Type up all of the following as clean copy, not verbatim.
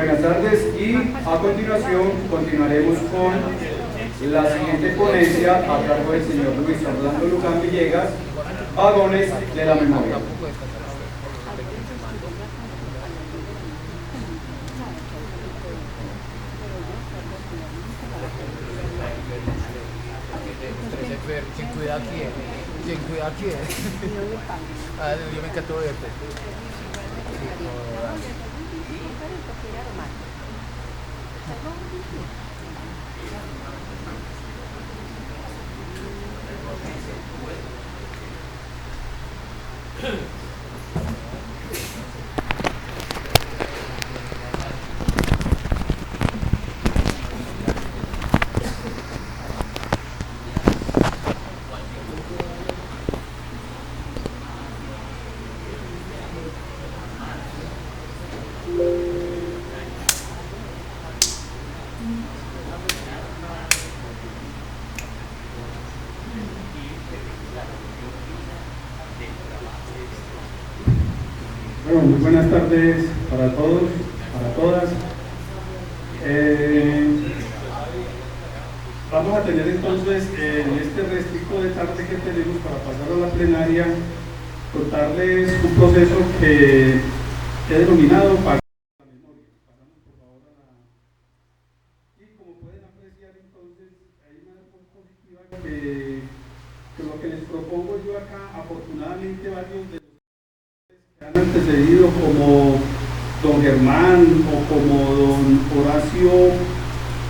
Buenas tardes y a continuación continuaremos con la siguiente ponencia a cargo del señor Luis Orlando Luján Villegas, Vagones de la Memoria. ¿Quién cuida a quién? ¿Quién cuida a quién? Yo me encantó verte. Bueno, muy buenas tardes para todos, para todas. Vamos a tener entonces en este restico de tarde que tenemos para pasar a la plenaria, contarles un proceso que he denominado para la memoria. Pasamos por favor a la... Y como pueden apreciar entonces, hay una diapositiva que lo que les propongo yo acá, afortunadamente varios de han antecedido como don Germán o como don Horacio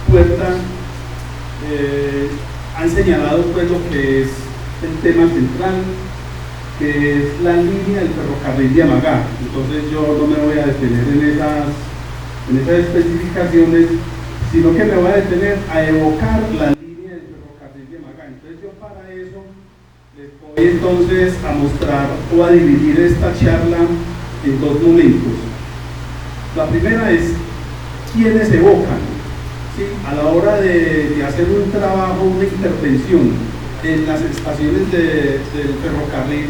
Puerta han señalado pues lo que es el tema central, que es la línea del ferrocarril de Amagá. Entonces yo no me voy a detener en esas especificaciones, sino que me voy a detener a evocar la línea del ferrocarril de Amagá. Entonces yo para eso les voy entonces a mostrar o a dividir esta charla en dos momentos. La primera es quiénes evocan, ¿sí? A la hora de hacer un trabajo, una intervención en las estaciones del ferrocarril,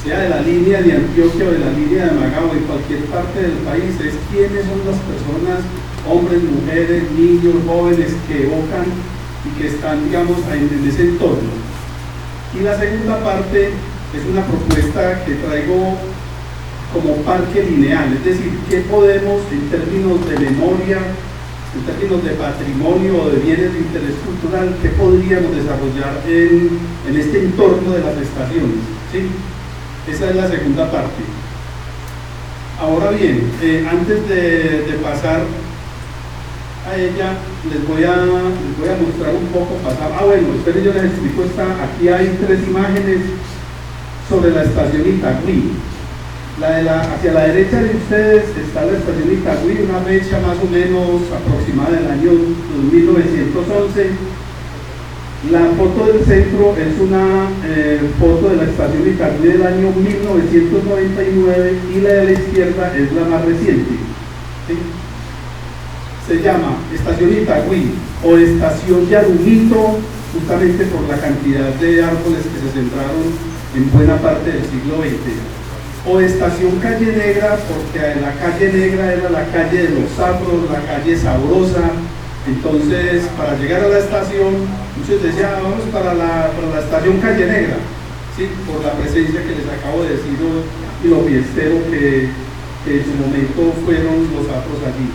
sea de la línea de Antioquia o de la línea de Amagá o en cualquier parte del país, es quiénes son las personas, hombres, mujeres, niños, jóvenes que evocan y que están, digamos, en ese entorno. Y la segunda parte es una propuesta que traigo como parque lineal, es decir, qué podemos en términos de memoria, en términos de patrimonio o de bienes de interés cultural, qué podríamos desarrollar en este entorno de las estaciones, ¿sí? Esa es la segunda parte. Ahora bien, antes de pasar a ella, les voy a mostrar un poco pasar. Bueno, esperen, yo les explico aquí hay tres imágenes sobre la estación Itagüí. Hacia la derecha de ustedes está la estación Itagüí, una fecha más o menos aproximada del año 1911. La foto del centro es una foto de la estación Itagüí del año 1999 y la de la izquierda es la más reciente, ¿sí? Se llama Estación Itagüí o Estación Yarumito, justamente por la cantidad de árboles que se sembraron en buena parte del siglo XX. O Estación Calle Negra, porque la calle negra era la calle de los sapros, la calle sabrosa. Entonces, para llegar a la estación, muchos decían, vamos para la estación Calle Negra, ¿sí? Por la presencia que les acabo de decir y lo fiestero que en su momento fueron los sapros allí.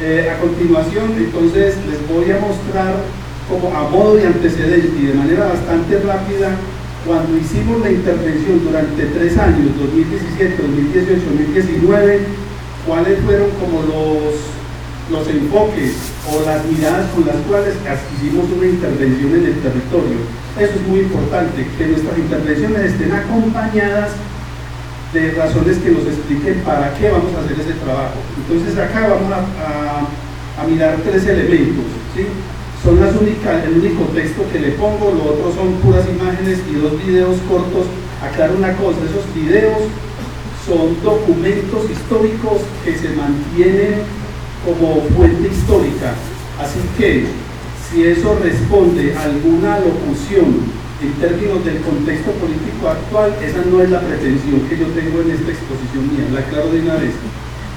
A continuación, entonces, les voy a mostrar como a modo de antecedente y de manera bastante rápida, cuando hicimos la intervención durante 3 años, 2017, 2018, 2019, cuáles fueron como los enfoques o las miradas con las cuales hicimos una intervención en el territorio. Eso es muy importante, que nuestras intervenciones estén acompañadas de razones que nos expliquen para qué vamos a hacer ese trabajo. Entonces acá vamos a mirar 3 elementos, ¿sí? Son el único texto que le pongo, lo otro son puras imágenes y 2 videos cortos. Aclaro una cosa, esos videos son documentos históricos que se mantienen como fuente histórica, así que si eso responde a alguna locución en términos del contexto político actual, esa no es la pretensión que yo tengo en esta exposición mía, la aclaro de una vez,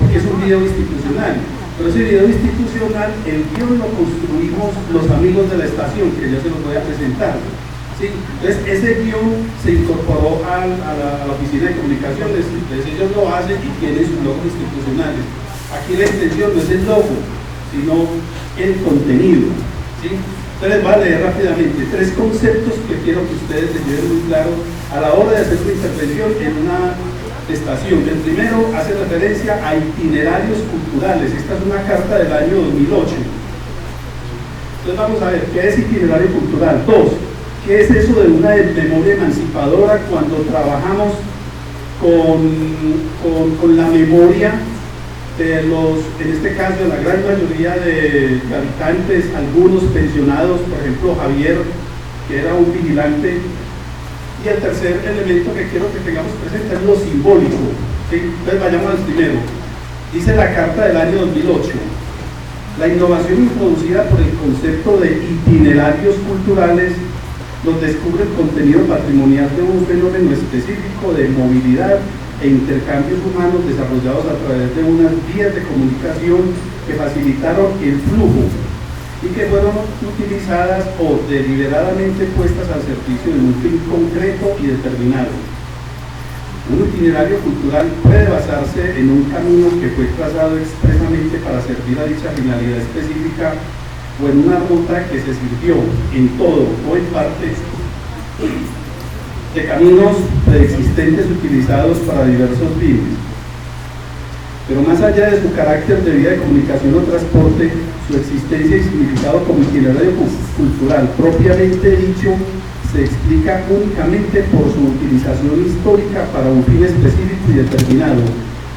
porque es un video institucional. Pero ese video institucional, el guión lo construimos los amigos de la estación, que yo se los voy a presentar. ¿Sí? Entonces, ese guión se incorporó a la oficina de comunicaciones, entonces ellos lo hacen y tienen sus logos institucionales. Aquí la intención no es el logo, sino el contenido. ¿Sí? Entonces, voy a leer rápidamente 3 conceptos que quiero que ustedes se lleven muy claros a la hora de hacer una intervención en una estación. El primero hace referencia a itinerarios culturales. Esta es una carta del año 2008. Entonces, vamos a ver, ¿qué es itinerario cultural? 2. ¿Qué es eso de una memoria emancipadora cuando trabajamos con la memoria de los, en este caso, de la gran mayoría de habitantes, algunos pensionados, por ejemplo, Javier, que era un vigilante? Y el tercer elemento que quiero que tengamos presente es lo simbólico. ¿Sí? Entonces vayamos al primero. Dice la carta del año 2008. La innovación introducida por el concepto de itinerarios culturales nos descubre el contenido patrimonial de un fenómeno específico de movilidad e intercambios humanos desarrollados a través de unas vías de comunicación que facilitaron el flujo y que fueron utilizadas o deliberadamente puestas al servicio de un fin concreto y determinado. Un itinerario cultural puede basarse en un camino que fue trazado expresamente para servir a dicha finalidad específica o en una ruta que se sirvió en todo o en parte de caminos preexistentes utilizados para diversos fines. Pero más allá de su carácter de vía de comunicación o transporte, su existencia y significado como itinerario cultural propiamente dicho se explica únicamente por su utilización histórica para un fin específico y determinado,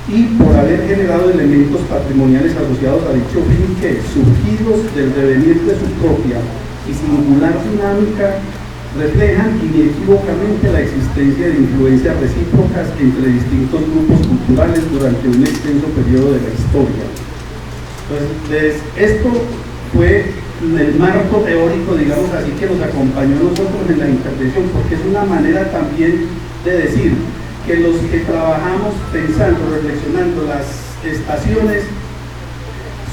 y por haber generado elementos patrimoniales asociados a dicho fin que, surgidos del devenir de su propia y singular dinámica, reflejan inequívocamente la existencia de influencias recíprocas entre distintos grupos culturales durante un extenso periodo de la historia. Entonces, esto fue el marco teórico, digamos así, que nos acompañó a nosotros en la intervención, porque es una manera también de decir que los que trabajamos pensando, reflexionando las estaciones,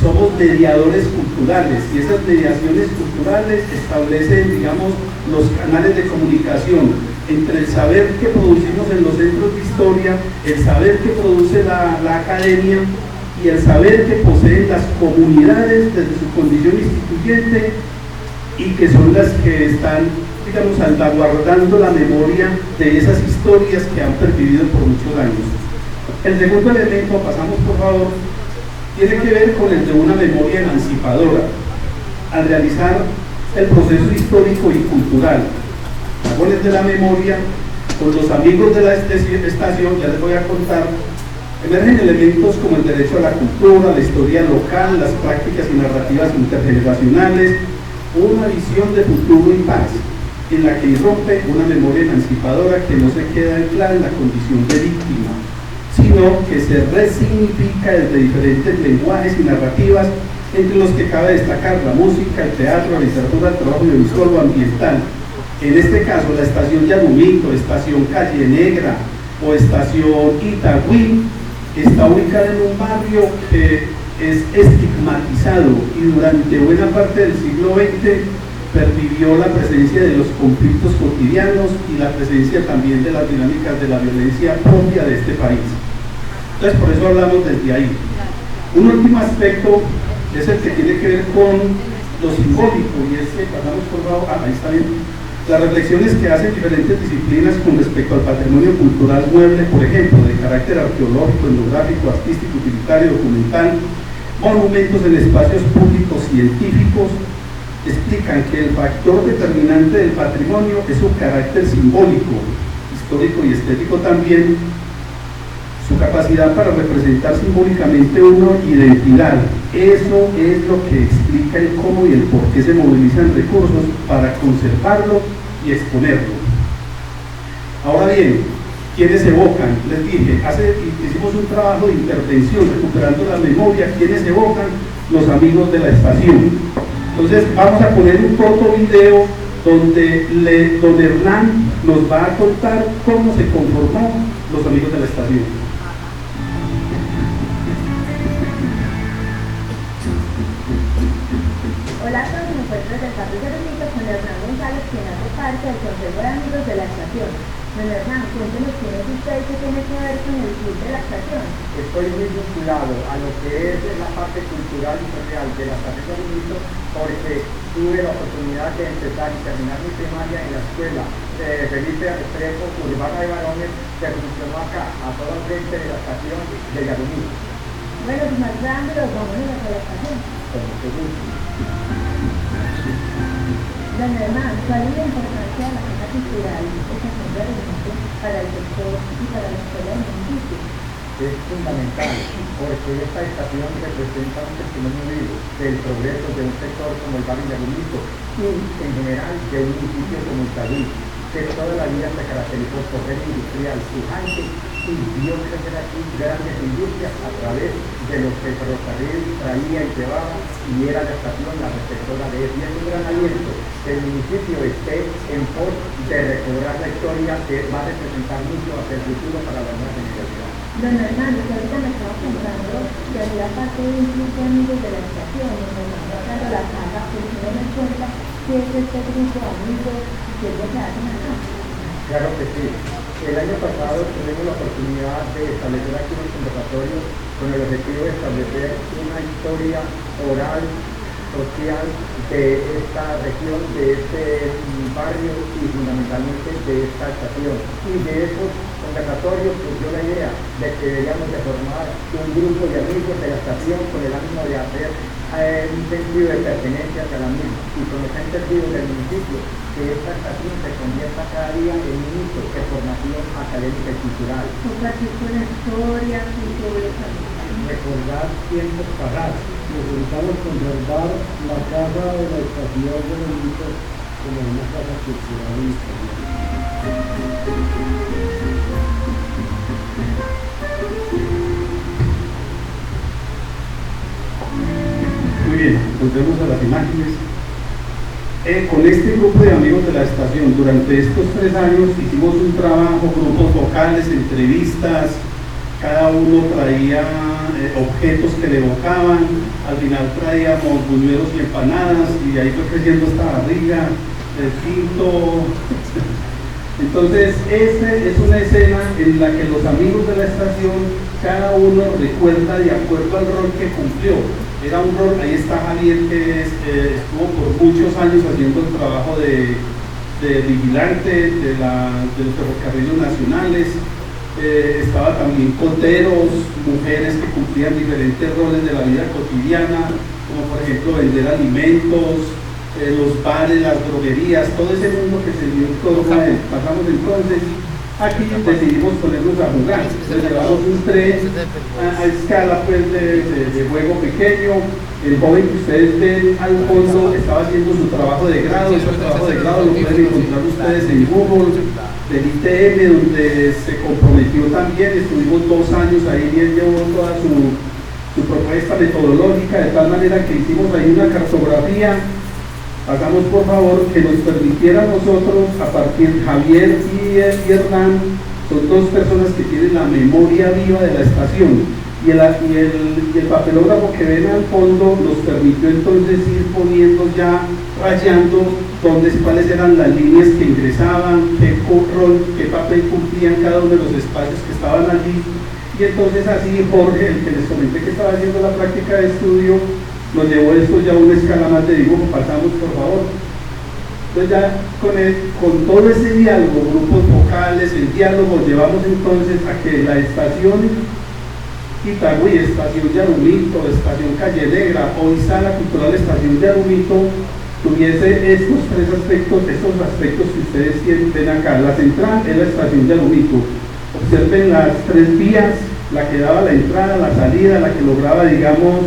somos mediadores culturales, y esas mediaciones culturales establecen, digamos, los canales de comunicación entre el saber que producimos en los centros de historia, el saber que produce la academia y el saber que poseen las comunidades desde su condición instituyente y que son las que están, digamos, salvaguardando la memoria de esas historias que han pervivido por muchos años. El segundo elemento, pasamos por favor, tiene que ver con el de una memoria emancipadora. Al realizar el proceso histórico y cultural, Dragones de la Memoria, con los amigos de la estación, ya les voy a contar, emergen elementos como el derecho a la cultura, la historia local, las prácticas y narrativas intergeneracionales, una visión de futuro y paz, en la que irrumpe una memoria emancipadora que no se queda anclada en la condición de víctima, sino que se resignifica desde diferentes lenguajes y narrativas, entre los que cabe destacar la música, el teatro, la literatura, el trabajo audiovisual o ambiental. En este caso, la estación Yanumito, estación Calle Negra o estación Itagüí está ubicada en un barrio que es estigmatizado y durante buena parte del siglo XX pervivió la presencia de los conflictos cotidianos y la presencia también de las dinámicas de la violencia propia de este país. Entonces, por eso hablamos desde ahí. Un último aspecto es el que tiene que ver con lo simbólico, y es que pasamos por abajo, ahí está bien, las reflexiones que hacen diferentes disciplinas con respecto al patrimonio cultural mueble, por ejemplo, de carácter arqueológico, etnográfico, artístico, utilitario, documental, monumentos en espacios públicos científicos, explican que el factor determinante del patrimonio es su carácter simbólico, histórico y estético también, su capacidad para representar simbólicamente una identidad. Eso es lo que explica el cómo y el por qué se movilizan recursos para conservarlo y exponerlo. Ahora bien, ¿quiénes evocan? Les dije, hicimos un trabajo de intervención recuperando la memoria. ¿Quiénes evocan? Los amigos de la estación. Entonces vamos a poner un corto video donde don Hernán nos va a contar cómo se conformó los amigos de la estación. Hola a todos, me encuentro del Barrio Yarumito con Hernán González, quien hace parte del Consejo de Amigos de la Estación. Don Hernán, cuéntenos quién es usted y qué tiene que ver con el club de la estación. Estoy muy vinculado a lo que es la parte cultural y social de la estación de Yarumito, porque tuve la oportunidad de empezar y terminar mi primaria en la escuela Felipe Restrepo, Urbana de Varones, que funcionó acá, a todo el frente de la estación de Yarumito. Bueno, pues más grande los vamos a la estación. Con mucho gusto. Don Hernán, ¿cuál es la importancia de la Casa Cultural Estación de Yarumito para el sector y para la escuela del municipio? Es fundamental, porque esta estación representa un testimonio vivo del progreso de un sector como el barrio Yarumito y en general de un municipio como Itagüí, que toda la vida se caracterizó por ser industrial, pujante, y vio crecer aquí grandes industrias a través de lo que el ferrocarril traía y llevaba, y era la estación la receptora de eso. Y es un gran aliento que el municipio esté en pos de recobrar la historia que va a representar mucho hacia el futuro para la nueva generación. Don Hernán, yo ahorita me estaba contando que había parte de un club de amigos de la estación, donde me estaba dando la casa, pero no me cuenta qué es este grupo de amigos y qué es lo que hacen acá. Claro que sí. El año pasado tuvimos la oportunidad de establecer aquí un conversatorio con el objetivo de establecer una historia oral, social de esta región, de este barrio y fundamentalmente de esta estación. Y de esos conversatorios surgió la idea de que deberíamos de formar un grupo de amigos de la estación con el ánimo de hacer un sentido de pertenencia hacia la misma y con el sentido del municipio, que esta estación se convierta cada día en un hito de formación académica y cultural. Compartir con la historia, cultura, Recordar tiempos pasados. Necesitamos conservar la casa de la estación de Yarumito como una casa cultural y Muy bien, volvemos a las imágenes. Con este grupo de amigos de la estación, durante estos 3 años hicimos un trabajo, grupos vocales, entrevistas, cada uno traía objetos que le evocaban, al final traíamos buñuelos y empanadas y ahí fue creciendo esta barriga, el quinto. Entonces, esta es una escena en la que los amigos de la estación, cada uno recuerda de acuerdo al rol que cumplió. Era un rol, ahí está Javier, que estuvo por muchos años haciendo el trabajo de vigilante de los ferrocarriles nacionales. Estaba también coteros, mujeres que cumplían diferentes roles de la vida cotidiana, como por ejemplo vender alimentos, los bares, las droguerías, todo ese mundo que se dio en torno a él. Pasamos entonces, aquí decidimos ponernos a jugar, entonces llevamos un tren a escala pues, de juego pequeño. El joven que ustedes ven al fondo estaba haciendo su trabajo de grado, ese trabajo de grado lo pueden encontrar ustedes en Google, del ITM, donde se comprometió también. Estuvimos 2 años ahí y él llevó toda su propuesta metodológica, de tal manera que hicimos ahí una cartografía. Hagamos por favor que nos permitiera a nosotros, a partir de Javier y Hernán, son 2 personas que tienen la memoria viva de la estación, y el papelógrafo que ven al fondo nos permitió entonces ir poniendo ya, rayando cuáles eran las líneas que ingresaban, qué rol, qué papel cumplían cada uno de los espacios que estaban allí. Y entonces así Jorge, el que les comenté que estaba haciendo la práctica de estudio, nos llevó esto ya a una escala más de dibujo. Pasamos por favor. Entonces ya con todo ese diálogo, grupos vocales, el diálogo, llevamos entonces a que la estación Itagüí, estación Yarumito, estación Calle Negra, hoy Sala Cultural Estación Yarumito, tuviese estos 3 aspectos, estos aspectos que ustedes ven acá. La central es la estación Yarumito. Observen las 3 vías, la que daba la entrada, la salida, la que lograba, digamos,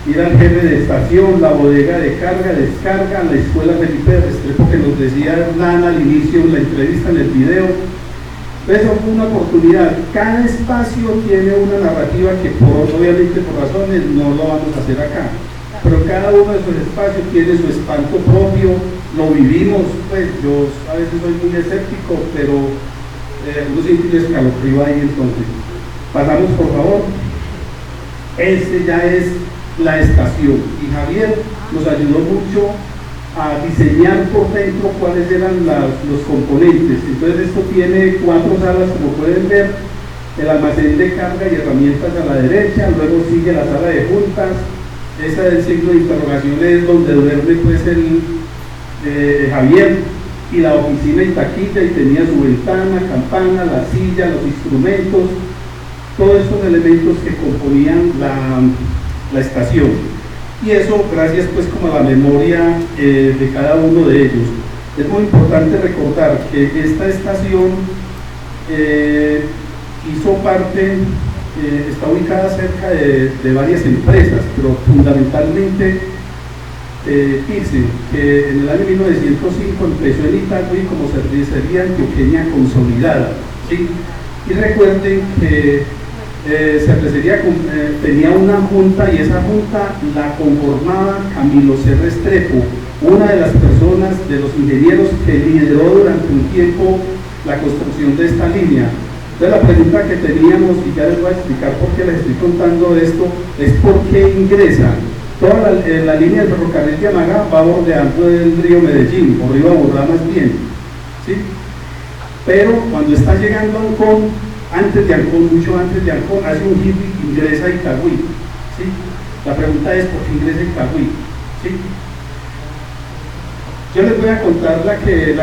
ir al jefe de estación, la bodega de carga, descarga, la escuela Felipe Restrepo que nos decía Hernán al inicio en la entrevista, en el video. Eso fue una oportunidad. Cada espacio tiene una narrativa que obviamente por razones no lo vamos a hacer acá, pero cada uno de esos espacios tiene su espanto propio, lo vivimos. Pues yo a veces soy muy escéptico, pero uno siente un escalofrío ahí. Entonces pasamos por favor. Este ya es la estación. Y Javier nos ayudó mucho a diseñar por dentro cuáles eran los componentes. Entonces esto tiene 4 salas, como pueden ver: el almacén de carga y herramientas a la derecha, luego sigue la sala de juntas, esa del signo de interrogación es donde duerme pues Javier, y la oficina y taquilla, y tenía su ventana, campana, la silla, los instrumentos, todos estos elementos que componían la estación. Y eso gracias pues como a la memoria de cada uno de ellos. Es muy importante recordar que esta estación hizo parte, está ubicada cerca de varias empresas, pero fundamentalmente dice que en el año 1905 empezó en Itagüí como cervecería antioqueña consolidada, ¿sí? Y recuerden que cervecería tenía una junta, y esa junta la conformaba Camilo C. Restrepo, una de las personas, de los ingenieros que lideró durante un tiempo la construcción de esta línea. Entonces la pregunta que teníamos, y ya les voy a explicar por qué les estoy contando esto, es por qué ingresa. Toda la línea del ferrocarril de Amagá va bordeando el río Medellín, o río Aburrá más bien, ¿sí? Pero cuando está llegando a Ancón, antes de Ancón, mucho antes de Ancón, hace un giro y ingresa a Itagüí, ¿sí? La pregunta es por qué ingresa a Itagüí, ¿sí? Yo les voy a contar la que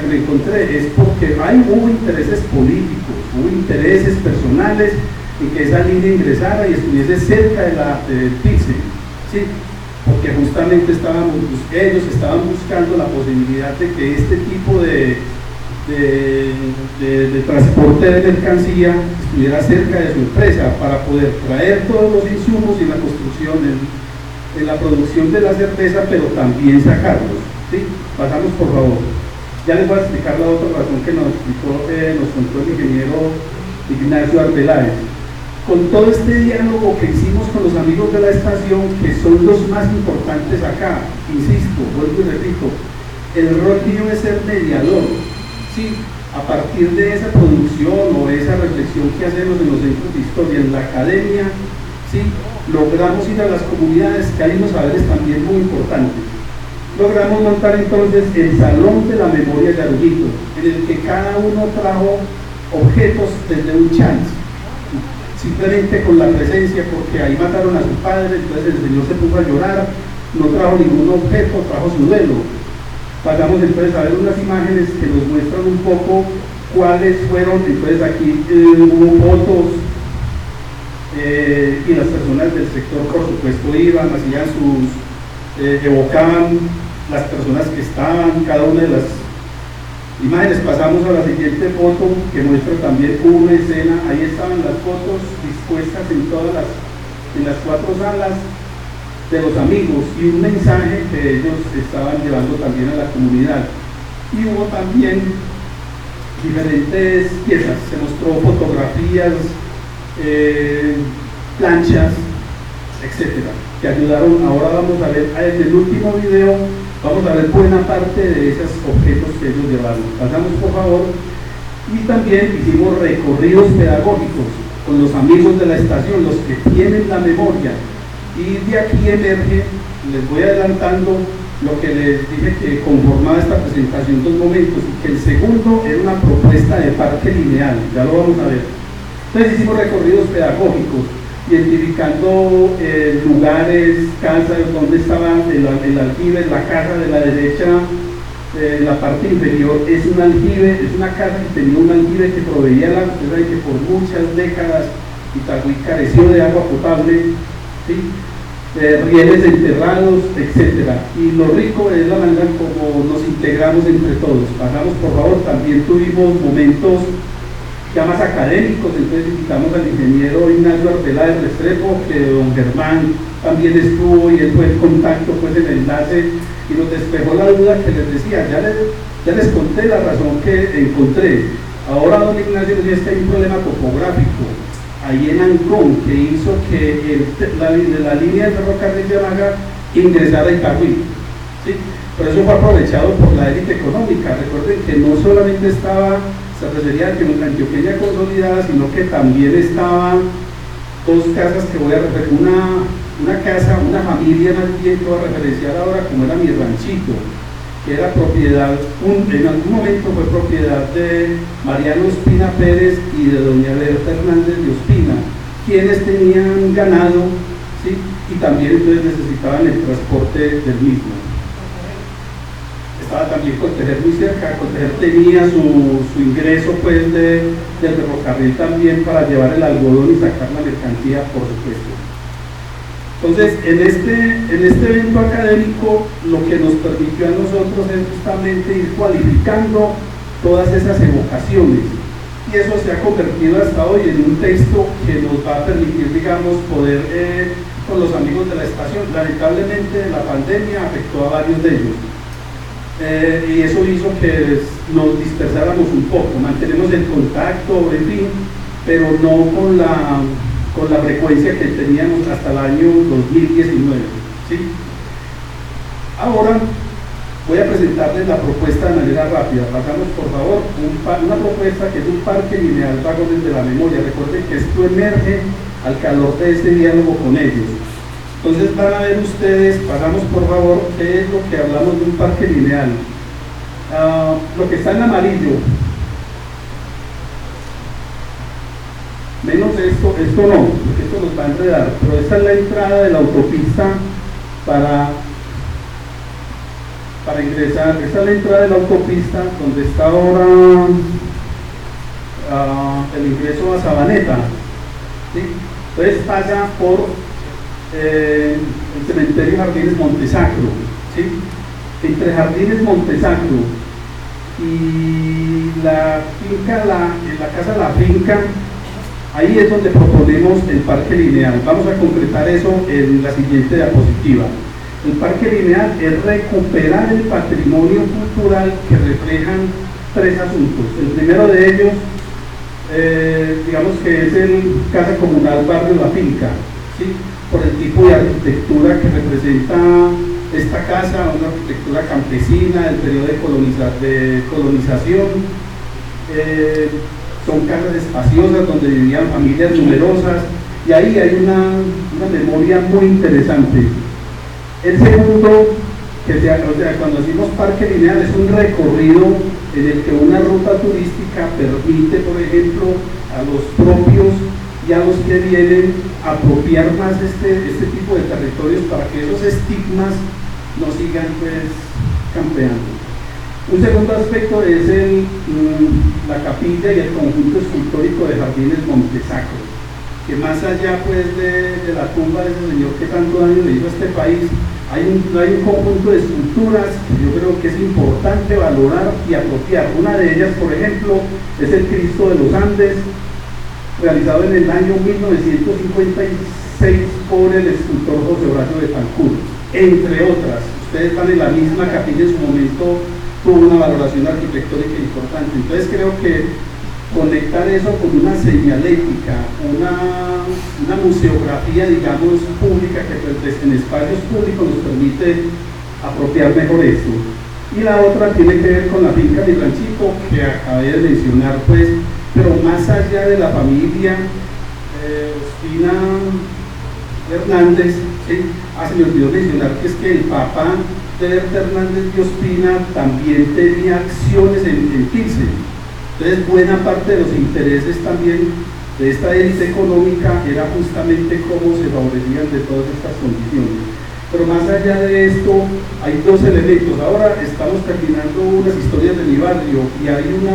me encontré, es porque hubo intereses políticos, hubo intereses personales en que esa línea ingresara y estuviese cerca del PICE, ¿sí? Porque justamente ellos estaban buscando la posibilidad de que este tipo de transporte de mercancía estuviera cerca de su empresa para poder traer todos los insumos y la construcción, en la producción de la cerveza, pero también sacarlos. ¿Sí? Pasamos por favor. Ya les voy a explicar la otra razón que nos contó el ingeniero Ignacio Arbeláez. Con todo este diálogo que hicimos con los amigos de la estación, que son los más importantes acá, insisto, vuelvo y repito, el rol mío es ser mediador, ¿sí? A partir de esa producción o esa reflexión que hacemos en los centros de historia, en la academia, ¿sí? Logramos ir a las comunidades, que hay unos saberes también muy importantes. Logramos montar entonces el Salón de la Memoria de Arguito, en el que cada uno trajo objetos desde un chance, simplemente con la presencia, porque ahí mataron a su padre, entonces el señor se puso a llorar, no trajo ningún objeto, trajo su duelo. Pasamos entonces a ver unas imágenes que nos muestran un poco cuáles fueron. Entonces aquí hubo fotos y las personas del sector por supuesto iban, hacían evocaban las personas que estaban, cada una de las imágenes. Pasamos a la siguiente foto que muestra también una escena. Ahí estaban las fotos dispuestas en las 4 salas de los amigos, y un mensaje que ellos estaban llevando también a la comunidad. Y hubo también diferentes piezas, se mostró fotografías, planchas, etcétera, que ayudaron. Ahora vamos a ver, en el último video, vamos a ver buena parte de esos objetos que ellos llevaron. Pasamos por favor. Y también hicimos recorridos pedagógicos con los amigos de la estación, los que tienen la memoria. Y de aquí emerge, les voy adelantando lo que les dije que conformaba esta presentación, 2 momentos, y que el segundo era una propuesta de parque lineal, ya lo vamos a ver. Entonces hicimos recorridos pedagógicos, identificando lugares, casas, donde estaba el aljibe. La casa de la derecha, la parte inferior, es un aljibe, es una casa que tenía un aljibe que proveía la ciudad, y que por muchas décadas Itagüí careció de agua potable, ¿sí? Rieles enterrados, etcétera. Y lo rico es la manera como nos integramos entre todos. Pasamos por favor. También tuvimos momentos ya más académicos, entonces invitamos al ingeniero Ignacio Arbeláez Restrepo, que don Germán también estuvo, y él fue el contacto, pues el enlace, y nos despejó la duda que les decía. Ya les conté la razón que encontré. Ahora don Ignacio nos dice que hay un problema topográfico ahí en Ancón, que hizo que la línea del ferrocarril de Amagá ingresara a Itagüí, ¿sí? Pero eso fue aprovechado por la élite económica. Recuerden que no solamente estaba cervecería antioqueña consolidada, sino que también estaban 2 casas que voy a referir, una una casa, una familia más bien, que voy a referenciar ahora como era mi ranchito, que era propiedad, en algún momento fue propiedad de Mariano Ospina Pérez y de doña Berta Hernández de Ospina, quienes tenían ganado, ¿sí? Y también entonces necesitaban el transporte del mismo. Estaba también Coltejer muy cerca, Coltejer tenía su ingreso pues del ferrocarril también para llevar el algodón y sacar la mercancía, por supuesto. Entonces, en este evento académico, lo que nos permitió a nosotros es justamente ir cualificando todas esas evocaciones, y eso se ha convertido hasta hoy en un texto que nos va a permitir, digamos, poder, con los amigos de la estación, lamentablemente la pandemia afectó a varios de ellos, y eso hizo que nos dispersáramos un poco, mantenemos el contacto, en fin, pero no con la frecuencia que teníamos hasta el año 2019, ¿sí? Ahora voy a presentarles la propuesta de manera rápida. Pasamos, por favor, una propuesta que es un parque lineal Vagones de la Memoria. Recuerden que esto emerge al calor de este diálogo con ellos. Entonces van a ver ustedes, pasamos por favor, qué es lo que hablamos de un parque lineal. Lo que está en amarillo, menos esto no, porque esto nos va a enredar, pero esta es la entrada de la autopista para ingresar. Esta es la entrada de la autopista donde está ahora el ingreso a Sabaneta, ¿sí? Entonces pasa por el cementerio Jardines Montesacro, ¿sí? Entre Jardines Montesacro y la finca, en la casa La Finca, ahí es donde proponemos el parque lineal. Vamos a concretar eso en la siguiente diapositiva. El parque lineal es recuperar el patrimonio cultural que reflejan tres asuntos. El primero de ellos, digamos que es el Casa Comunal Barrio La Finca, ¿sí? Por el tipo de arquitectura que representa esta casa, una arquitectura campesina del periodo de colonización. Son casas espaciosas donde vivían familias numerosas, y ahí hay una memoria muy interesante. El segundo, cuando decimos parque lineal, es un recorrido en el que una ruta turística permite, por ejemplo, a los propios y a los que vienen apropiar más este tipo de territorios para que esos estigmas no sigan pues campeando. Un segundo aspecto es la capilla y el conjunto escultórico de Jardines Montesacro, que más allá pues de la tumba de ese señor que tanto daño le hizo a este país, hay un conjunto de esculturas que yo creo que es importante valorar y apropiar. Una de ellas, por ejemplo, es el Cristo de los Andes, realizado en el año 1956 por el escultor José Horacio Betancourt, entre otras. Ustedes van en la misma capilla, en su momento tuvo una valoración arquitectónica importante. Entonces creo que conectar eso con una señalética, una museografía, digamos, pública, que pues, en espacios públicos nos permite apropiar mejor esto. Y la otra tiene que ver con la finca de Ranchito, que acabé de mencionar, pues, pero más allá de la familia Ospina Hernández, ¿sí? Se me olvidó mencionar que es que el papá de Berta Hernández de Ospina también tenía acciones en Pilsen. Entonces buena parte de los intereses también de esta élite económica era justamente cómo se favorecían de todas estas condiciones. Pero más allá de esto hay dos elementos. Ahora estamos terminando unas historias de mi barrio y hay un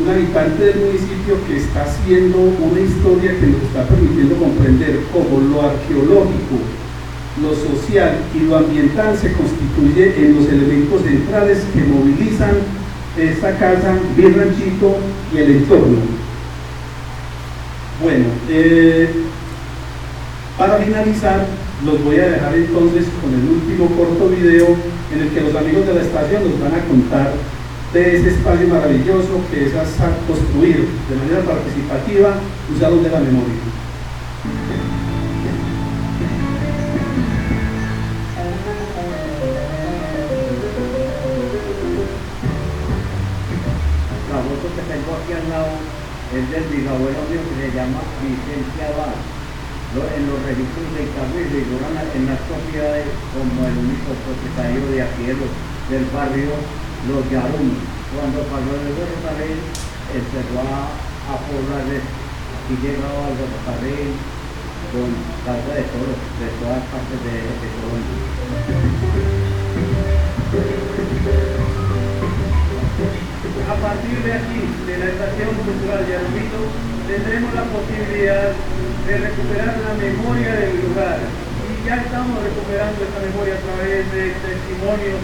habitante del municipio que está haciendo una historia que nos está permitiendo comprender cómo lo arqueológico, lo social y lo ambiental se constituye en los elementos centrales que movilizan esta casa, bien Ranchito y el entorno. Bueno, para finalizar, los voy a dejar entonces con el último corto video en el que los amigos de la estación nos van a contar de ese espacio maravilloso que es hasta construir de manera participativa un salón de la memoria. La foto que tengo aquí al lado es del bisabuelo mío que se llama Vicente Abad. en los registros del cambio figuran en las propiedades como el único propietario de aquí del barrio Los Yarunos. Cuando pasó el ferrocarril empezó a poblar, aquí llegaba el ferrocarril con casa de toros de todas partes de Colombia. A partir de aquí, de la Estación Cultural de Armito, tendremos la posibilidad de recuperar la memoria del lugar. Y ya estamos recuperando esta memoria a través de testimonios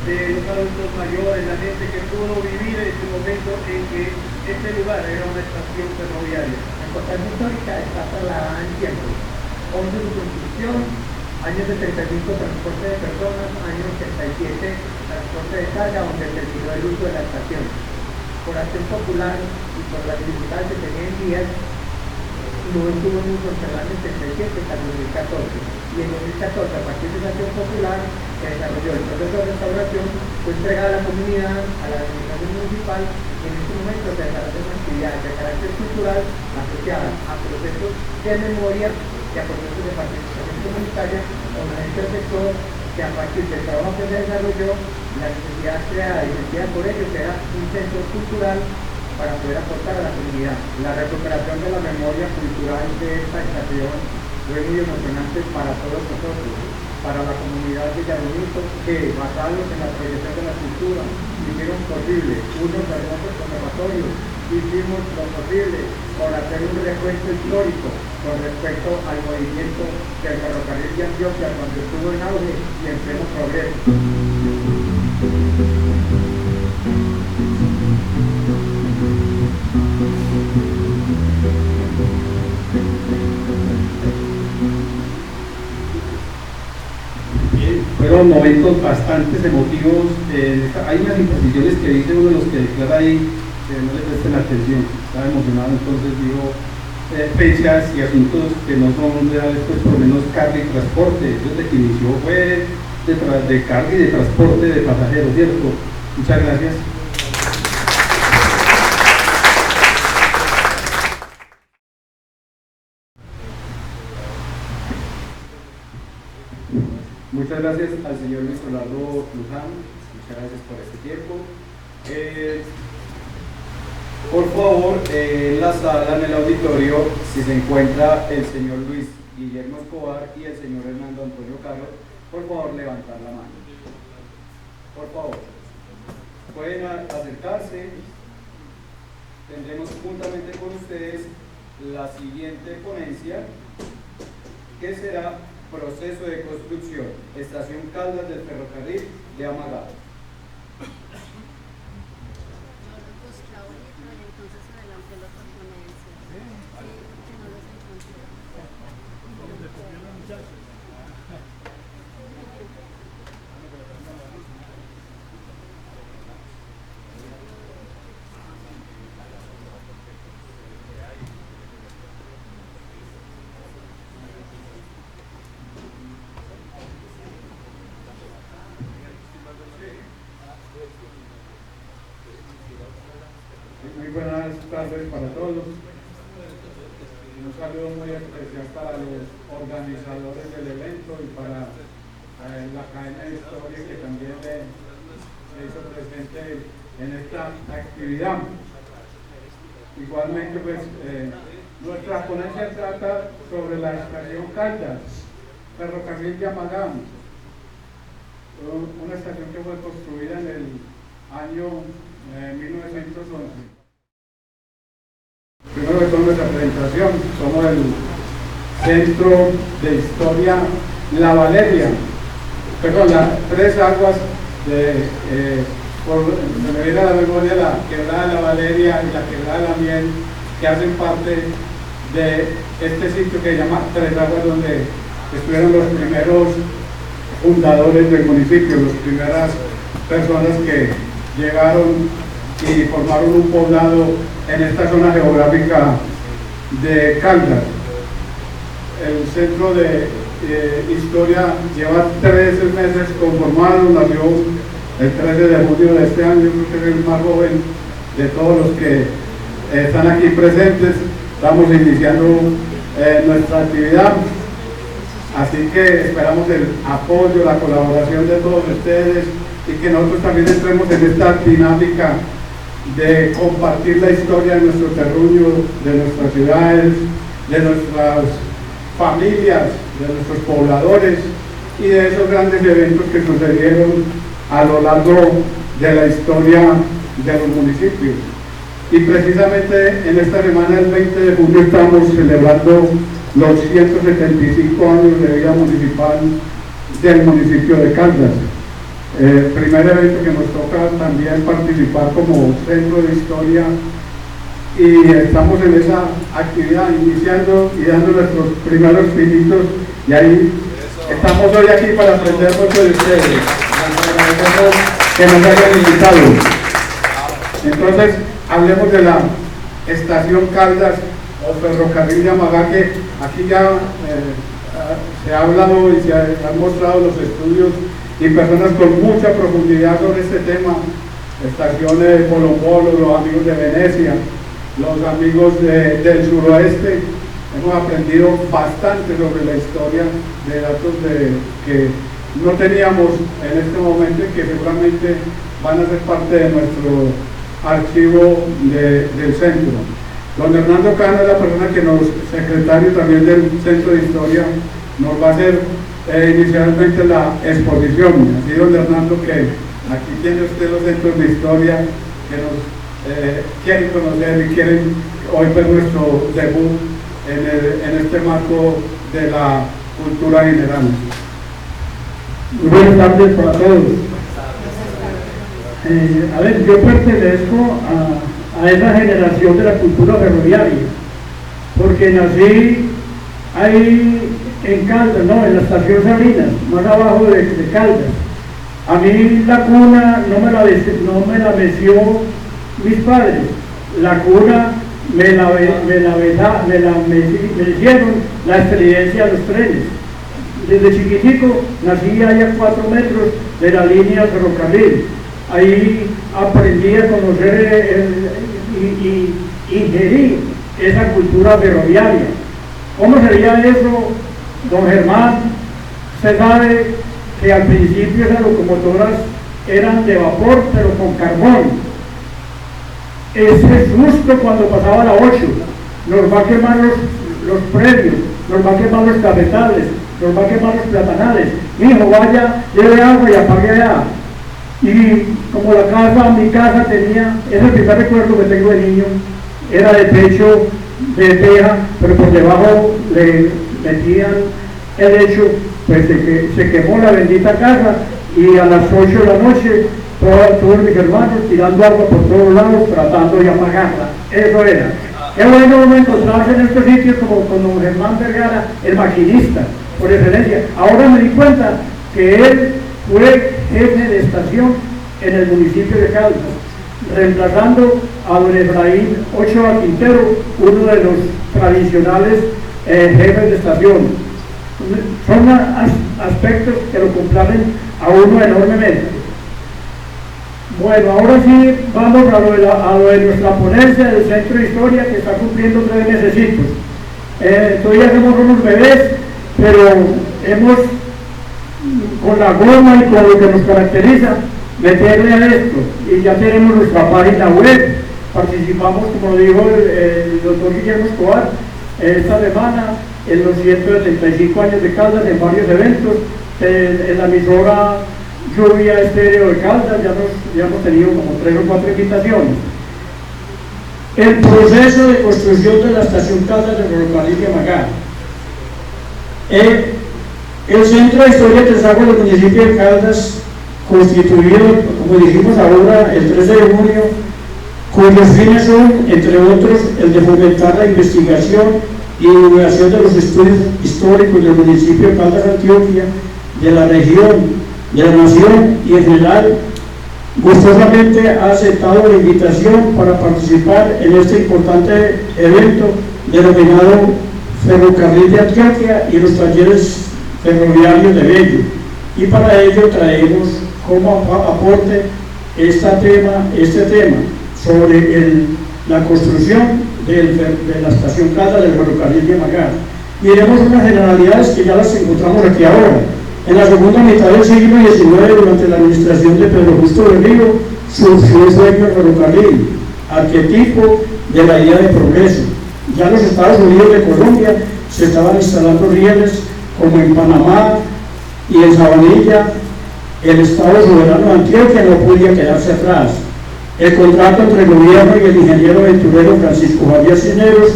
de los adultos mayores, la gente que pudo vivir ese momento en que este lugar era una estación ferroviaria. La importancia histórica está trasladada en tiempo. 11 de construcción, años 75 transporte de personas, años 87 transporte de carga, donde terminó el uso de la estación. Por acción popular y por las dificultades que tenía en días, no estuvo en uso hasta el año 77 hasta el 2014. Y en 2014, a partir de esa acción popular, que desarrolló el proceso de restauración, fue entregada a la comunidad, a la administración municipal, y en este momento se desarrollan actividades de carácter cultural asociadas a procesos de memoria y a procesos de participación comunitaria con la gente del sector, que a partir del trabajo que se desarrolló, la necesidad creada y sentida por ellos era un centro cultural para poder aportar a la comunidad. La recuperación de la memoria cultural de esta estación fue muy emocionante para todos nosotros, para la comunidad de Yarunito, que basados en la proyección de la cultura hicieron posible unos hermosos conservatorios. Hicimos lo posible por hacer un recuento histórico con respecto al movimiento del ferrocarril de Antioquia cuando estuvo en auge y en pleno progreso. Fueron momentos bastante emotivos. Hay unas imprecisiones que dice uno de los que declara ahí que no le presten atención. Estaba emocionado, entonces digo fechas y asuntos que no son reales, pues por lo menos carga y transporte. Desde que inició fue de carga y de transporte de pasajeros, ¿cierto? Muchas gracias. Muchas gracias al señor Luis Orlando Luján, muchas gracias por este tiempo. Por favor, en la sala, en el auditorio, si se encuentra el señor Luis Guillermo Escobar y el señor Hernando Antonio Carlos, por favor levantar la mano. Por favor, pueden acercarse. Tendremos juntamente con ustedes la siguiente ponencia, que será Proceso de construcción, Estación Caldas del Ferrocarril de Amagá. Muy buenas tardes para todos. Un saludo muy especial para los organizadores del evento y para la cadena de historia que también se hizo presente en esta actividad. Igualmente, pues, nuestra ponencia trata sobre la estación Caldas, ferrocarril de Amagá, una estación que fue construida en el año 1911. Primero que todo, nuestra presentación, somos el Centro de Historia La Valeria, perdón, las Tres Aguas me viene a la memoria la Quebrada de la Valeria y la Quebrada de la Miel, que hacen parte de este sitio que se llama Tres Aguas, donde estuvieron los primeros fundadores del municipio, las primeras personas que llegaron y formaron un poblado en esta zona geográfica de Caldas. El Centro de Historia lleva 13 meses conformado, nació el 13 de junio de este año, creo que es el más joven de todos los que están aquí presentes. Estamos iniciando nuestra actividad. Así que esperamos el apoyo, la colaboración de todos ustedes y que nosotros también entremos en esta dinámica de compartir la historia de nuestro terruño, de nuestras ciudades, de nuestras familias, de nuestros pobladores y de esos grandes eventos que sucedieron a lo largo de la historia de los municipios. Y precisamente en esta semana, el 20 de junio, estamos celebrando los 175 años de vida municipal del municipio de Caldas. Primer evento que nos toca también participar como centro de historia, y estamos en esa actividad iniciando y dando nuestros primeros pinitos, y ahí estamos hoy aquí para aprender mucho de ustedes. Les agradecemos que nos hayan invitado. Entonces, hablemos de la estación Caldas o ferrocarril de Amagá, que aquí ya se ha hablado y se han mostrado los estudios y personas con mucha profundidad sobre este tema. Estaciones de Colombolo, los amigos de Venecia, los amigos del suroeste. Hemos aprendido bastante sobre la historia, de datos que no teníamos en este momento y que seguramente van a ser parte de nuestro archivo del centro. Don Hernando Cano es la persona que secretario también del Centro de Historia, nos va a hacer inicialmente la exposición. Así, don Hernando, que aquí tiene usted los centros de historia que nos quieren conocer y quieren hoy ver nuestro debut en este marco de la cultura general. Muy buenas tardes para todos. A ver, yo pertenezco a esa generación de la cultura ferroviaria, porque nací ahí en Caldas, no, en la estación Salinas, más abajo de Caldas. A mí la cuna no me la meció mis padres, la cuna me hicieron la experiencia de los trenes. Desde chiquitico nací allá a 4 metros de la línea del ferrocarril. Ahí aprendí a conocer y ingerí esa cultura ferroviaria. ¿Cómo sería eso, don Germán? Se sabe que al principio esas locomotoras eran de vapor, pero con carbón. Ese susto cuando pasaba la 8, nos va a quemar los predios, nos va a quemar los cafetales, nos va a quemar los platanales. Hijo, vaya, lleve agua y apague allá. Y como mi casa tenía, es el primer recuerdo que tengo de niño, era de techo de teja, pero por debajo le metían el techo, pues se quemó la bendita casa, y a las 8 de la noche todos mis hermanos tirando agua por todos lados, tratando de apagarla. Eso era. Qué bueno uno encontrarse en estos sitios como con don Germán Vergara, el maquinista, por excelencia. Ahora me di cuenta que él fue jefe de estación en el municipio de Caldas, reemplazando a don Efraín Ochoa Quintero, uno de los tradicionales jefes de estación. Son aspectos que lo complacen a uno enormemente. Bueno, ahora sí vamos a lo de nuestra ponencia del Centro de Historia, que está cumpliendo 3 mesecitos. Todavía somos unos bebés, pero hemos, con la goma y con lo que nos caracteriza, meterle a esto, y ya tenemos nuestra página web. Participamos, como dijo el doctor Guillermo Escobar, esta semana en los 175 años de Caldas, en varios eventos, en la emisora Lluvia Estéreo de Caldas, ya hemos tenido como 3 o 4 invitaciones. El proceso de construcción de la estación Caldas de ferrocarril de Amagá. El Centro de Historia de Desagüe del municipio de Caldas, constituido, como dijimos ahora, el 13 de junio, cuyos fines son, entre otros, el de fomentar la investigación y divulgación de los estudios históricos del municipio de Caldas, Antioquia, de la región, de la nación y en general, gustosamente ha aceptado la invitación para participar en este importante evento denominado Ferrocarril de Antioquia y los talleres ferroviarios de Bello. Y para ello traemos como aporte este tema sobre la construcción de la estación Caldas del ferrocarril de Amagá. Miremos unas generalidades que ya las encontramos aquí ahora. En la segunda mitad del siglo XIX, durante la administración de Pedro Justo del Río, surgió el sueño del ferrocarril, arquetipo de la idea de progreso. Ya en los Estados Unidos de Colombia se estaban instalando rieles como en Panamá y en Sabanilla. El Estado soberano de Antioquia no podía quedarse atrás. El contrato entre el gobierno y el ingeniero aventurero Francisco Javier Cisneros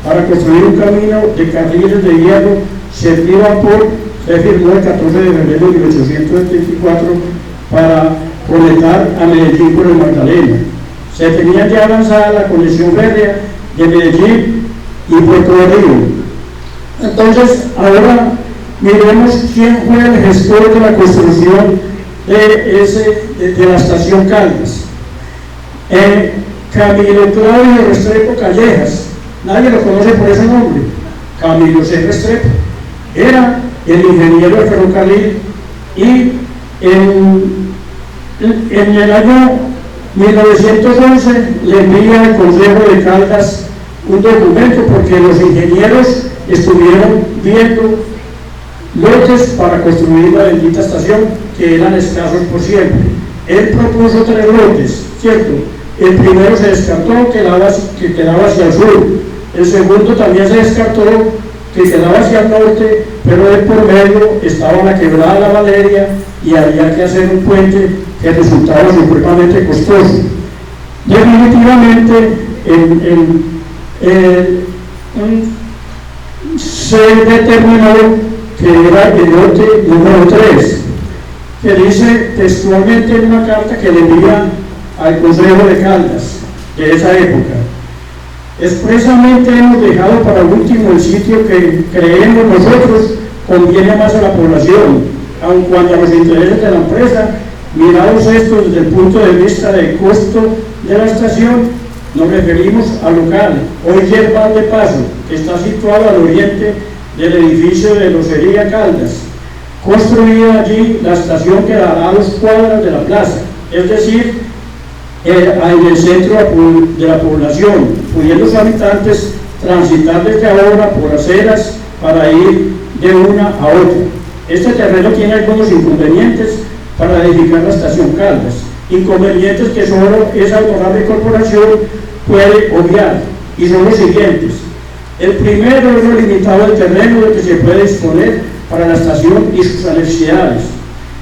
para construir un camino de carriles de hierro servido a vapor se firmó el 14 de febrero de 1824 para conectar a Medellín por el Magdalena. Se tenía ya avanzada la conexión férrea de Medellín y Puerto Río. Entonces, ahora miremos quién fue el gestor de la construcción de la estación Caldas. Camilo Claudio Restrepo Callejas, nadie lo conoce por ese nombre. Camilo C. Restrepo era el ingeniero de ferrocarril y en el año 1911 le envía al Consejo de Caldas un documento porque los ingenieros estuvieron viendo lotes para construir la bendita estación, que eran escasos por siempre. Él propuso 3 lotes, ¿cierto? El primero se descartó, que quedaba hacia el sur. El segundo también se descartó, que quedaba hacia el norte, pero de por medio estaba la quebrada La Valeria y había que hacer un puente que resultaba supremamente costoso. Definitivamente, se determinó que era el lote número 3, que dice textualmente en una carta que le envía al Consejo de Caldas de esa época: expresamente hemos dejado para último el sitio que creemos nosotros conviene más a la población, aun cuando a los intereses de la empresa, mirados estos desde el punto de vista del costo de la estación, nos referimos al local, hoy Yerbal de Paso, que está situado al oriente del edificio de Locería Caldas. Construida allí, la estación quedará a 2 cuadras de la plaza, es decir, en el centro de la población, pudiendo los habitantes transitar desde ahora por aceras para ir de una a otra. Este terreno tiene algunos inconvenientes para edificar la estación Caldas, inconvenientes que solo esa honorable corporación puede obviar, y son los siguientes. El primero es lo limitado del terreno de que se puede disponer para la estación y sus necesidades.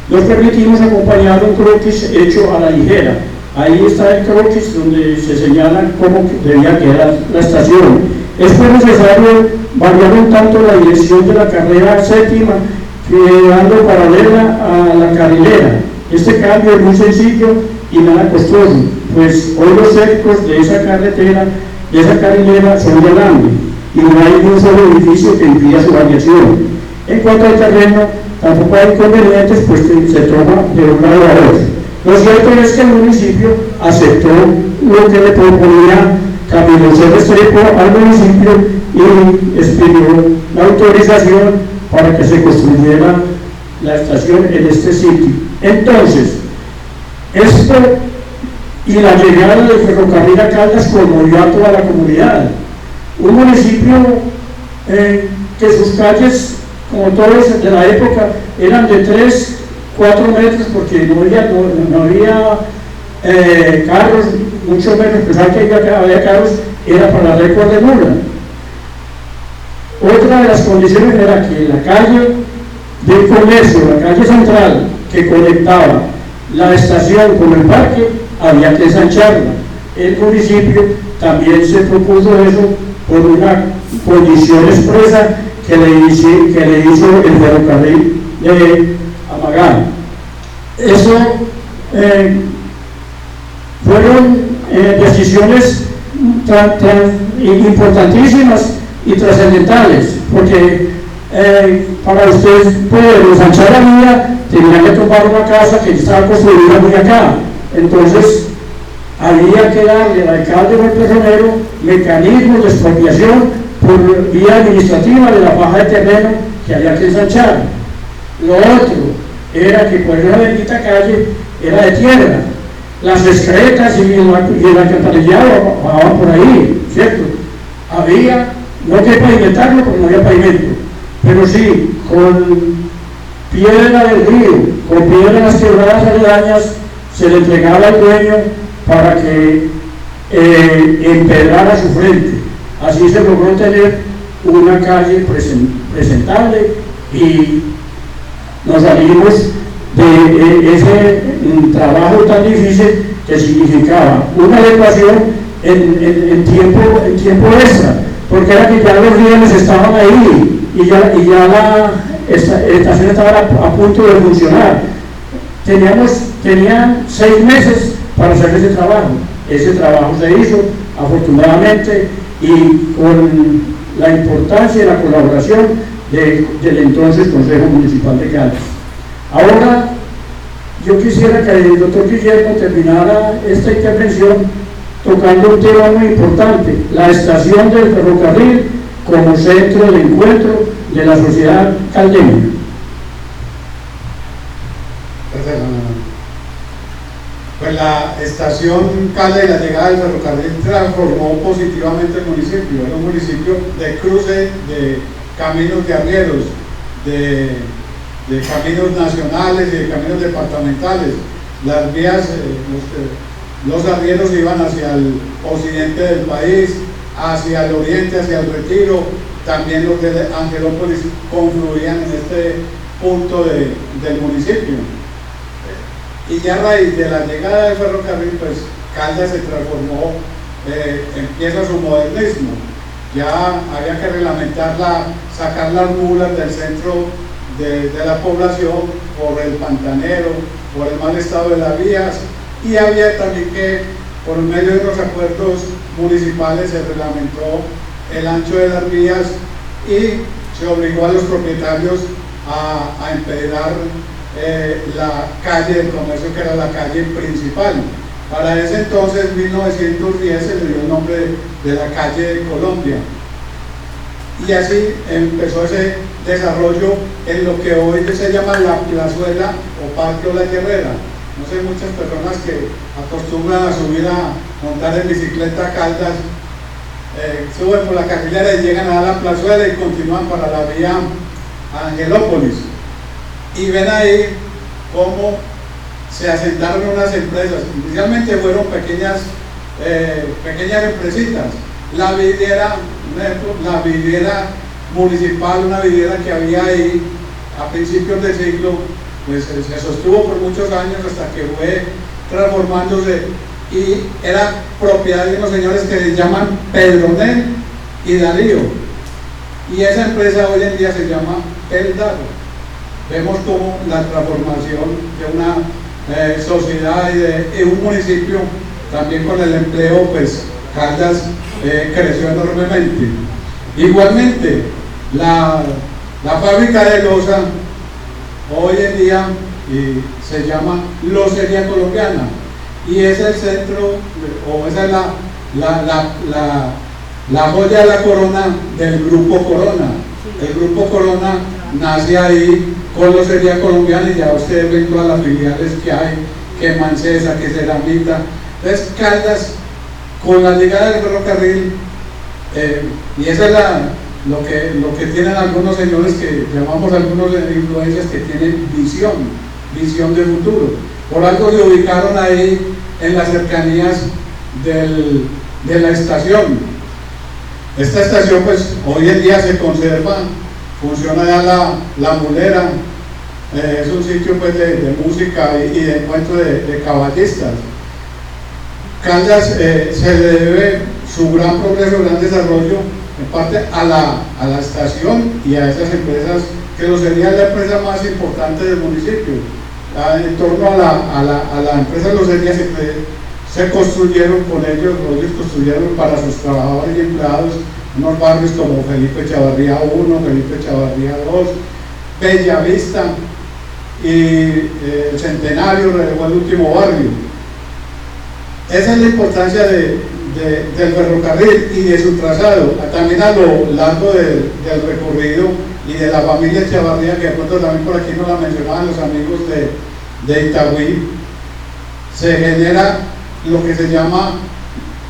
Nos permitimos acompañar un croquis hecho a la ligera. Ahí está el croquis donde se señala cómo debía quedar la estación. Es necesario variar un tanto la dirección de la carrera séptima, quedando paralela a la carrilera. Este cambio es muy sencillo y nada costoso, pues hoy los cercos de esa carretera, de esa carrilera, son de alambre y no hay un solo edificio que impida su variación. En cuanto al terreno, tampoco hay inconvenientes, pues que se toma de un lado a otro. Lo cierto es que el municipio aceptó lo que le proponía Camilo C. Restrepo al municipio y expidió la autorización para que se construyera la estación en este sitio. Entonces, esto y la llegada del ferrocarril a Caldas conmovió a toda la comunidad. Un municipio que sus calles, como todos de la época, eran de 3-4 metros, porque no había carros, mucho menos, pensar que había carros, era para la recua de mula. Otra de las condiciones era que la calle del comercio, la calle central, que conectaba la estación con el parque, había que ensancharla. El municipio también se propuso eso por una condición expresa que le hizo el ferrocarril de Amagá. Eso fueron decisiones importantísimas y trascendentales, porque para ustedes poder ensanchar la vía tenían que tomar una casa que estaba construida muy acá. Entonces había que darle al alcalde o al personero mecanismos de expropiación por vía administrativa de la faja de terreno que había que ensanchar. Lo otro era que por esa bendita calle era de tierra, las excretas y el alcantarillado bajaban por ahí, ¿cierto? había, no que pavimentarlo porque no había pavimento, pero sí, con piedra del río, con piedra de las quebradas aledañas, se le entregaba al dueño para que empedrara su frente. Así se logró tener una calle presentable y nos salimos de ese trabajo tan difícil que significaba una adecuación en tiempo extra, porque era que ya los rieles estaban ahí y ya la estación estaba a punto de funcionar. Tenían 6 meses para hacer ese trabajo. Ese trabajo se hizo afortunadamente y con la importancia y la colaboración del entonces Consejo Municipal de Caldas. Ahora yo quisiera que el doctor Guillermo terminara esta intervención tocando un tema muy importante, la estación del ferrocarril como centro de encuentro de la sociedad caldeña. Pues la estación Caldas y la llegada del ferrocarril transformó positivamente el municipio. Era un municipio de cruce de caminos de arrieros, de caminos nacionales y de caminos departamentales. Las vías, los arrieros iban hacia el occidente del país, hacia el oriente, hacia el Retiro. También los de Angelópolis confluían en este punto del municipio. Y ya a raíz de la llegada del ferrocarril, pues Caldas se transformó, empieza su modernismo. Ya había que reglamentarla, sacar las mulas del centro de la población por el pantanero, por el mal estado de las vías, y había también que, por medio de los acuerdos municipales, se reglamentó el ancho de las vías y se obligó a los propietarios a empedrar la calle del comercio, que era la calle principal. Para ese entonces, 1910, se le dio el nombre de la calle de Colombia. Y así empezó ese desarrollo en lo que hoy se llama la plazuela o Parque La Guerrera. No sé, muchas personas que acostumbran a subir a montar en bicicleta a Caldas, suben por la carrilera y llegan a la plazuela y continúan para la vía Angelópolis. Y ven ahí cómo se asentaron unas empresas. Inicialmente fueron pequeñas empresitas. La vidriera, un ejemplo, la vidriera municipal, una vidriera que había ahí a principios del siglo, pues se sostuvo por muchos años hasta que fue transformándose y era propiedad de unos señores que se llaman Pedronel y Darío. Y esa empresa hoy en día se llama Peldago. Vemos como la transformación de una sociedad y de un municipio, también con el empleo, pues Caldas creció enormemente. Igualmente, la fábrica de loza hoy en día se llama Locería Colombiana, y es el centro, o esa es la joya de la corona del Grupo Corona. El Grupo Corona nace ahí con Locería Colombiana, y ya ustedes ven todas las filiales que hay, que Mancesa, que Ceramita. Entonces Caldas, con la llegada del ferrocarril, y eso es lo que tienen algunos señores que llamamos algunos influencias, que tienen visión de futuro. Por algo se ubicaron ahí en las cercanías de la estación. Esta estación, pues hoy en día se conserva, funciona ya la mulera, es un sitio pues de música y de encuentro de caballistas. Caldas se le debe su gran progreso, gran desarrollo, en parte a la estación y a esas empresas, que lo sería la empresa más importante del municipio. En torno a la empresa Locería se construyeron con ellos construyeron para sus trabajadores y empleados unos barrios como Felipe Chavarría 1, Felipe Chavarría 2, Bellavista y el Centenario, fue el último barrio. Esa es la importancia del ferrocarril y de su trazado, también a lo largo del recorrido, y de la familia Chavarría, que de pronto también por aquí nos la mencionaban los amigos de Itagüí. Se genera lo que se llama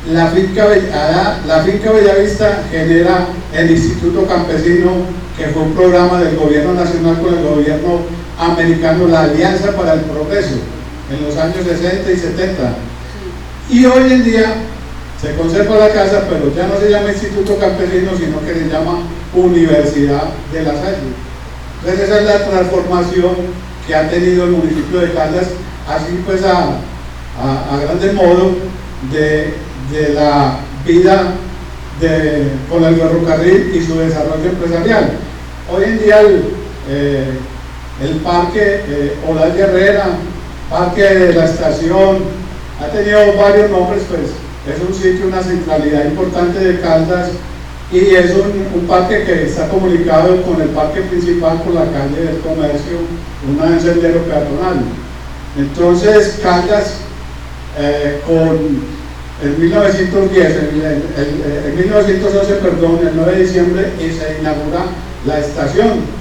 la finca Bellavista genera el Instituto Campesino, que fue un programa del gobierno nacional con el gobierno americano, la Alianza para el Progreso, en los años 60 y 70. Y hoy en día se conserva la casa, pero ya no se llama Instituto Campesino, sino que se llama Universidad de La Salle. Entonces esa es la transformación que ha tenido el municipio de Caldas, así pues a grande modo de la vida con el ferrocarril y su desarrollo empresarial. Hoy en día el parque Olaya Herrera, parque de la estación, ha tenido varios nombres, pues es un sitio, una centralidad importante de Caldas, y es un parque que está comunicado con el parque principal por la calle del Comercio, un sendero peatonal. Entonces Caldas en 1910, en 1911, perdón, el 9 de diciembre, y se inaugura la estación.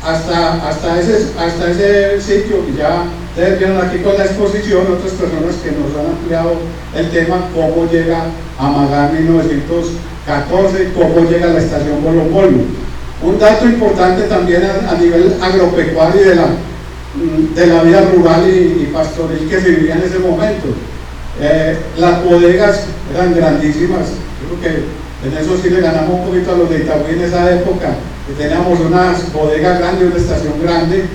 Hasta ese sitio, ya ustedes vieron aquí con la exposición, otras personas que nos han ampliado el tema, cómo llega a Magán 1914, cómo llega a la estación Bolo Bolo. Un dato importante también a nivel agropecuario y de la vida rural y pastoril que se vivía en ese momento. Las bodegas eran grandísimas, creo que en eso sí le ganamos un poquito a los de Itagüí en esa época, que teníamos unas bodegas grandes, una estación grande,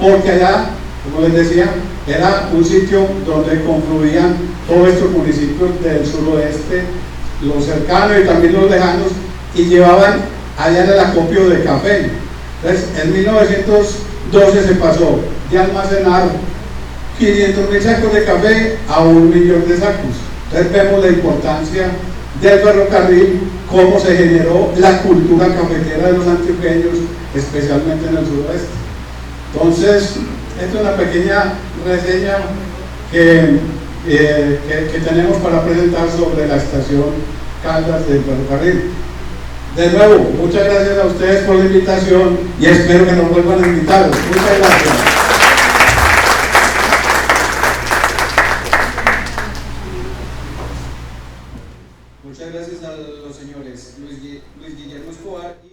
porque allá, como les decía, era un sitio donde confluían todos estos municipios del suroeste, los cercanos y también los lejanos, y llevaban allá en el acopio de café. Entonces, en 1912 se pasó de almacenar 500.000 sacos de café a 1 millón de sacos. Entonces vemos la importancia del ferrocarril, cómo se generó la cultura cafetera de los antioqueños, especialmente en el suroeste. Entonces, esta es una pequeña reseña que tenemos para presentar sobre la estación Caldas del ferrocarril. De nuevo, muchas gracias a ustedes por la invitación y espero que nos vuelvan a invitar. Muchas gracias. Muchas gracias a los señores Luis Guillermo Escobar